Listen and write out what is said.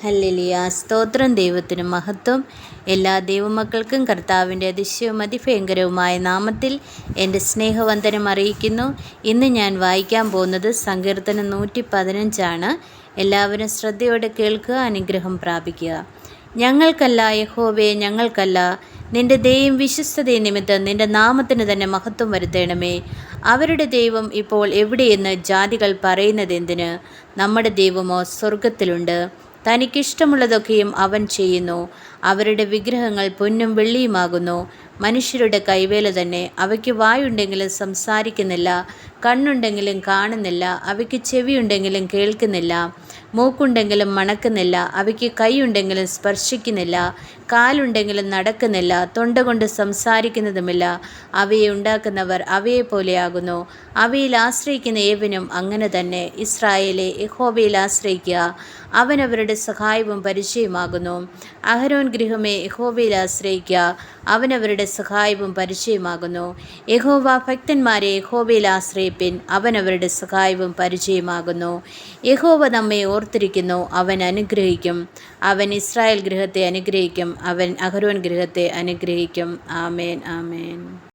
Hallelujah. സ്തോത്രം. ദൈവത്തിന് മഹത്വം. എല്ലാ ദൈവമക്കൾക്കും കർത്താവിൻ്റെ അതിശയവും അതിഭയങ്കരവുമായ നാമത്തിൽ എൻ്റെ സ്നേഹവന്ദനം അറിയിക്കുന്നു. ഇന്ന് ഞാൻ വായിക്കാൻ പോകുന്നത് സങ്കീർത്തനം 115 എല്ലാവരും ശ്രദ്ധയോടെ കേൾക്കുക, അനുഗ്രഹം പ്രാപിക്കുക. ഞങ്ങൾക്കല്ല യഹോവേ, ഞങ്ങൾക്കല്ല, നിന്റെ ദയയും വിശ്വസ്തതയും നിമിത്തം നിന്റെ നാമത്തിന് തന്നെ മഹത്വം വരുത്തണമേ. അവരുടെ ദൈവം ഇപ്പോൾ എവിടെയെന്ന് ജാതികൾ പറയുന്നതെന്തിന്? നമ്മുടെ ദൈവമോ സ്വർഗത്തിലുണ്ട്. തനിക്കിഷ്ടമുള്ളതൊക്കെയും അവൻ ചെയ്യുന്നു. അവരുടെ വിഗ്രഹങ്ങൾ പൊന്നും വെള്ളിയുമാകുന്നു, മനുഷ്യരുടെ കൈവേല തന്നെ. അവയ്ക്ക് വായുണ്ടെങ്കിലും സംസാരിക്കുന്നില്ല, കണ്ണുണ്ടെങ്കിലും കാണുന്നില്ല, അവയ്ക്ക് ചെവിയുണ്ടെങ്കിലും കേൾക്കുന്നില്ല, മൂക്കുണ്ടെങ്കിലും മണക്കുന്നില്ല, അവയ്ക്ക് കൈയുണ്ടെങ്കിലും സ്പർശിക്കുന്നില്ല, കാലുണ്ടെങ്കിലും നടക്കുന്നില്ല, തൊണ്ട കൊണ്ട് സംസാരിക്കുന്നതുമില്ല. അവയെ ഉണ്ടാക്കുന്നവർ അവയെപ്പോലെയാകുന്നു. അവയിൽ ആശ്രയിക്കുന്ന ഏവനും അങ്ങനെ തന്നെ. ഇസ്രായേലെ, യഹോവയിൽ ആശ്രയിക്കുക, അവൻ അവരുടെ സഹായവും പരിചയമാകുന്നു. അഹരോൻ ഗൃഹമേ, യഹോവയിൽ ആശ്രയിക്കുക, അവൻ അവരുടെ സഹായവും പരിചയമാകുന്നു. യഹോവ ഭക്തന്മാരെ, യഹോവയിൽ ആശ്രയിപ്പിൻ, അവൻ അവരുടെ സഹായവും പരിചയമാകുന്നു. യഹോവ നമ്മെ ഓർത്തിരിക്കുന്നു, അവൻ അനുഗ്രഹിക്കും. അവൻ ഇസ്രായേൽ ഗൃഹത്തെ അനുഗ്രഹിക്കും, അവൻ അഹരോൻ ഗൃഹത്തെ അനുഗ്രഹിക്കും. ആമേൻ, ആമേൻ.